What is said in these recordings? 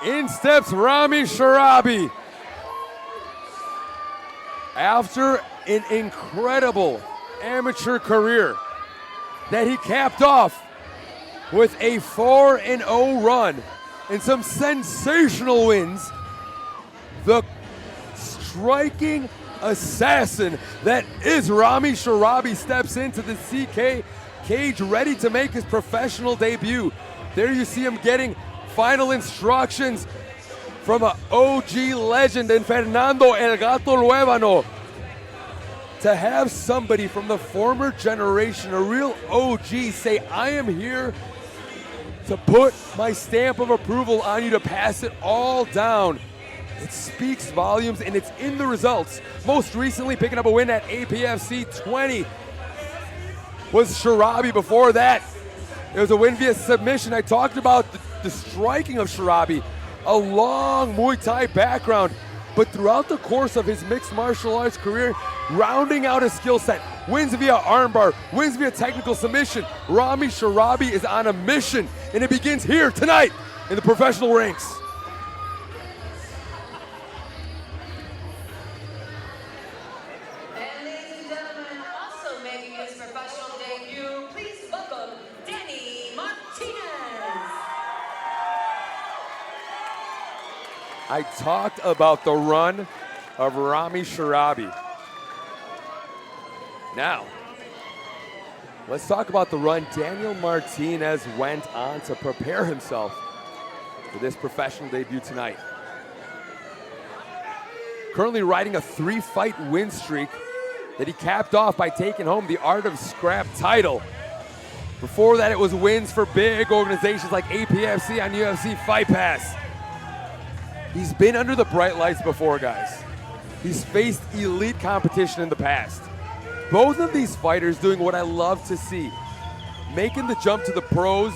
In steps Rami Sharabi. After an incredible amateur career that he capped off with a 4-0 run and some sensational wins, the striking assassin that is Rami Sharabi steps into the CK cage ready to make his professional debut. There you see him getting final instructions from an OG legend in Fernando El Gato Luevano. To have somebody from the former generation, a real OG, say, I am here to put my stamp of approval on you, to pass it all down. It speaks volumes, and it's in the results. Most recently, picking up a win at APFC 20 was Sharabi. Before that, it was a win via submission. I talked about the striking of Sharabi, a long Muay Thai background, but throughout the course of his mixed martial arts career, rounding out his skill set, wins via armbar, wins via technical submission. Rami Sharabi is on a mission, and it begins here tonight in the professional ranks. And ladies and gentlemen, also making his professional debut, please welcome Danny Martinez. I talked about the run of Rami Sharabi. Now, let's talk about the run Daniel Martinez went on to prepare himself for this professional debut tonight. Currently riding a 3-fight win streak that he capped off by taking home the Art of Scrap title. Before that, it was wins for big organizations like APFC on UFC Fight Pass. He's been under the bright lights before, guys. He's faced elite competition in the past. Both of these fighters doing what I love to see, making the jump to the pros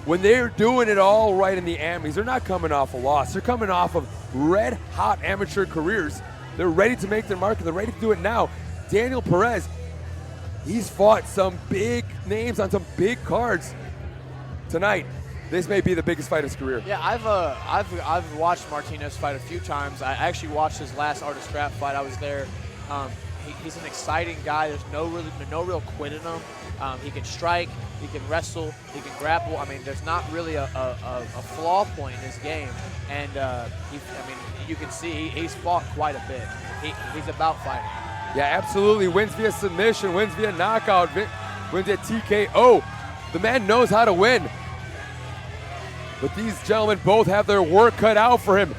when they're doing it all right in the amateurs. They're not coming off a loss. They're coming off of red-hot amateur careers. They're ready to make their mark, and they're ready to do it now. Daniel Perez, he's fought some big names on some big cards tonight. This may be the biggest fight of his career. Yeah, I've watched Martinez fight a few times. I actually watched his last Art of Scrap fight. I was there. He's an exciting guy. There's no real quit in him. He can strike, he can wrestle, he can grapple. I mean, there's not really a flaw point in his game. And you can see he's fought quite a bit. He's about fighting. Yeah, absolutely. Wins via submission, wins via knockout, wins via TKO. The man knows how to win. But these gentlemen both have their work cut out for him.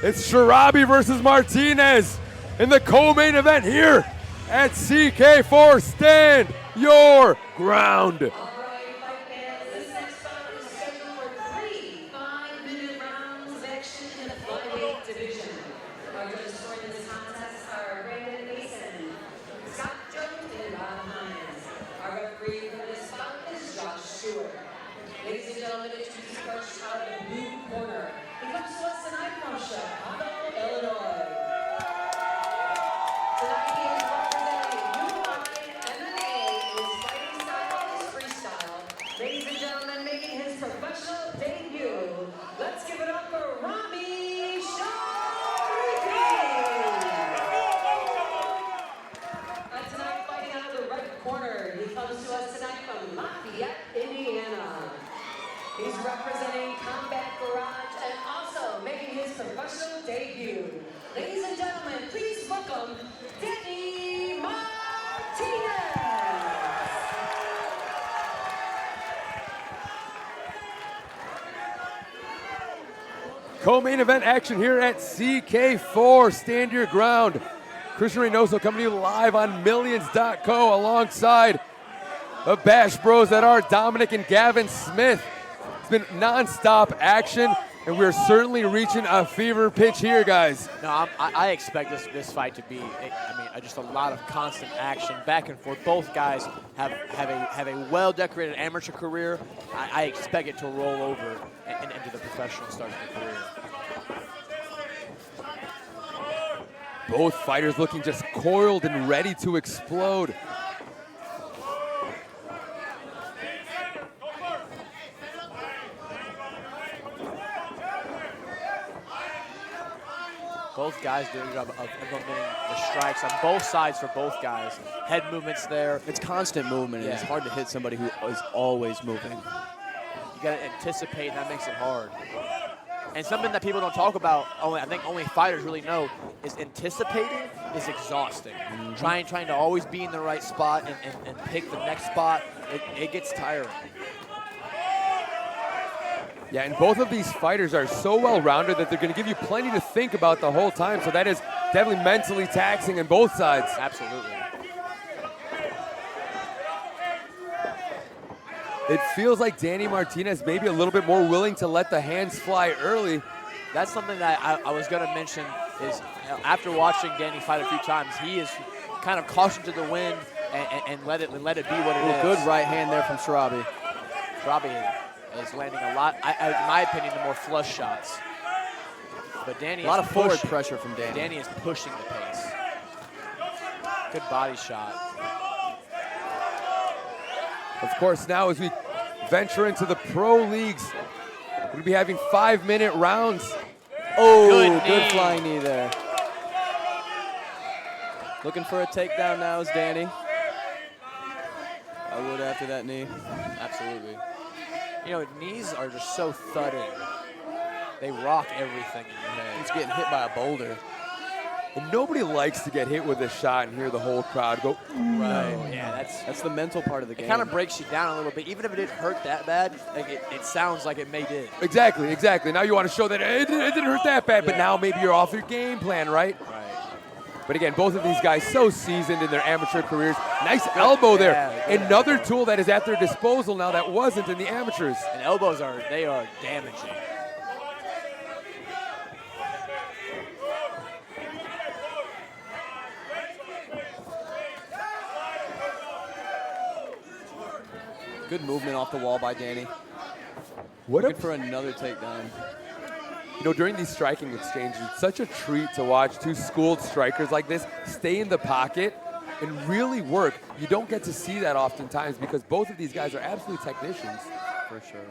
It's Sharabi versus Martinez in the co-main event here at CK4. Stand your ground. All right, fight fans, this next bout is scheduled for 3 5-minute rounds of action in the flyweight division. Our judges scoring this contest are Brandon Mason, Scott Jones, and Bob Hines. Our referee for this bout is Josh Stewart. Ladies and gentlemen, introduce first out of the blue corner. He comes to us tonight from Chicago, Illinois. Tonight he is representing MMA. His fighting style is freestyle. Ladies and gentlemen, making his professional debut, let's give it up for Rami Sharabi. Tonight fighting out of the red corner, he comes to us tonight from Lafayette, Indiana. He's representing Combat Garage and also making his professional debut. Ladies and gentlemen, please welcome Danny Martinez. Co-main event action here at CK4. Stand your ground. Christian Reynoso coming to you live on Millions.co alongside the Bash Bros that are Dominic and Gavin Smith. It's been non-stop action, and we're certainly reaching a fever pitch here, guys. No, I expect this fight to be, just a lot of constant action, back and forth. Both guys have a well-decorated amateur career. I expect it to roll over and into the professional start of the career. Both fighters looking just coiled and ready to explode. Both guys do a good job of implementing the strikes on both sides for both guys. Head movements there. It's constant movement, and Yeah. it's hard to hit somebody who is always moving. You got to anticipate, and that makes it hard. And something that people don't talk about, I think only fighters really know, is anticipating is exhausting. Trying to always be in the right spot and pick the next spot, it gets tiring. Yeah, and both of these fighters are so well-rounded that they're going to give you plenty to think about the whole time. So that is definitely mentally taxing on both sides. Absolutely. It feels like Danny Martinez may be a little bit more willing to let the hands fly early. That's something that I was going to mention is after watching Danny fight a few times, he is kind of cautioned to the wind and let it be what it is. Good right hand there from Sharabi. Sharabi is landing a lot, in my opinion, the more flush shots. But Danny A lot is of forward pushing. pressure from Danny. Danny is pushing the pace. Good body shot. Of course, now as we venture into the pro leagues, we're going to be having 5-minute rounds. Oh, Good good knee. flying knee there. Looking for a takedown now is Danny. I would after that knee. Absolutely. You know, knees are just so thudding. They rock everything in your head. He's getting hit by a boulder. And nobody likes to get hit with a shot and hear the whole crowd go, ooh. Right. Yeah, That's the mental part of the it game. kind of breaks you down a little bit. Even if it didn't hurt that bad, like it sounds like it may did. Exactly, exactly. Now you want to show that it didn't hurt that bad, but Yeah. now maybe you're off your game plan, right? Right. But again, both of these guys so seasoned in their amateur careers. Nice elbow there. Yeah, good Another elbow. tool that is at their disposal now that wasn't in the amateurs. And elbows are damaging. Good movement off the wall by Danny. What Looking for another takedown. You know, during these striking exchanges, it's such a treat to watch two schooled strikers like this stay in the pocket and really work. You don't get to see that oftentimes because both of these guys are absolute technicians. For sure.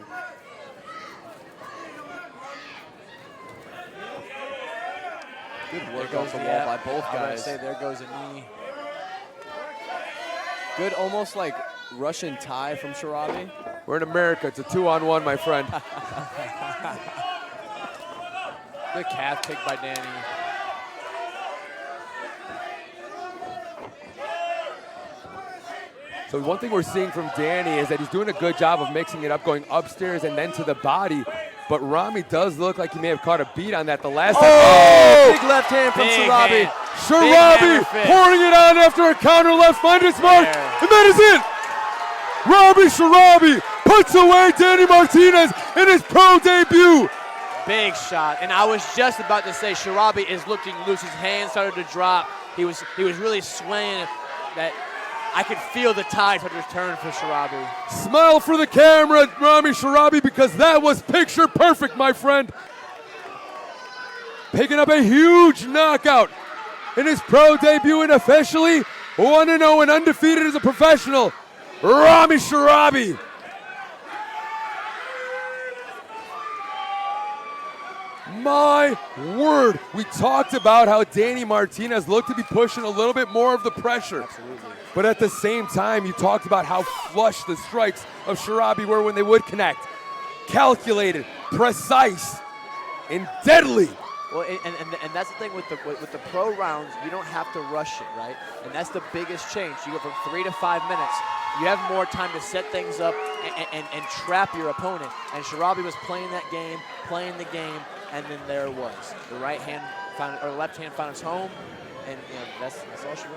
Good work off the wall by both I guys. say there goes a knee. Good, almost like Russian tie from Sharabi. We're in America. It's a 2-on-1, my friend. Good calf kick by Danny. So one thing we're seeing from Danny is that he's doing a good job of mixing it up, going upstairs and then to the body. But Rami does look like he may have caught a beat on that the last time. Oh! Big left hand from Big Sharabi. hand. Sharabi hammer fist. pouring it on after a counter left finder's mark. Yeah. And that is it. Rami Sharabi puts away Danny Martinez in his pro debut. Big shot. And I was just about to say Sharabi is looking loose. His hands started to drop. He was really swaying. That I could feel the tide start to turn for Sharabi. Smile for the camera, Rami Sharabi, because that was picture perfect, my friend. Picking up a huge knockout in his pro debut and officially 1-0 and undefeated as a professional, Rami Sharabi. My word, we talked about how Danny Martinez looked to be pushing a little bit more of the pressure. Absolutely. But at the same time, you talked about how flush the strikes of Sharabi were when they would connect. Calculated, precise, and deadly. Well, and that's the thing with the pro rounds, you don't have to rush it, right? And that's the biggest change. You go from 3 to 5 minutes. You have more time to set things up and trap your opponent. And Sharabi was playing that game, playing the game, and then there it was. The right hand found, or left hand found its home, and you know, that's all she wrote.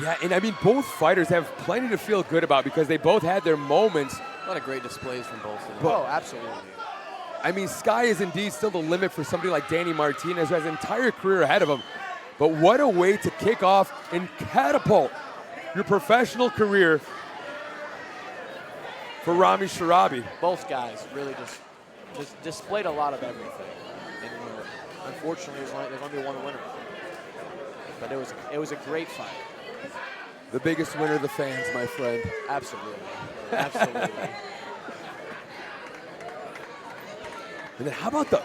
Yeah, and I mean, both fighters have plenty to feel good about because they both had their moments. A lot of great displays from both of them. Oh, absolutely. I mean, sky is indeed still the limit for somebody like Danny Martinez, who has an entire career ahead of him. But what a way to kick off and catapult your professional career for Rami Sharabi. Both guys really just displayed a lot of everything. And you know, unfortunately, there's only one winner. But it was a great fight. The biggest winner, the fans, my friend. Absolutely. Absolutely. And then how about the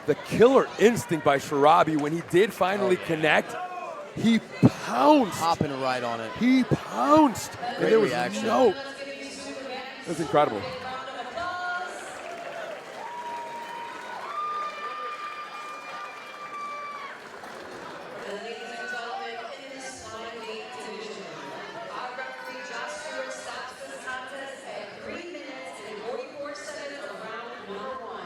the killer instinct by Sharabi when he did finally connect. He pounced. Hopping right on it. He pounced. And Great there was reaction. no. It was incredible. Ladies and gentlemen, in this flyweight division, our referee Josh Stewart stops this contest at 3 minutes and 44 seconds of round number 1.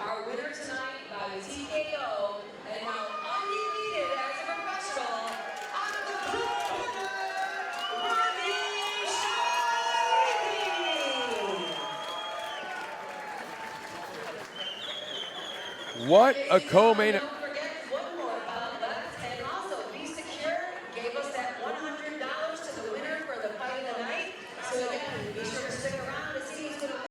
Our winner tonight by TKO and now undefeated as a professional, out of the blue corner, Rami Sharabi. What a co-main.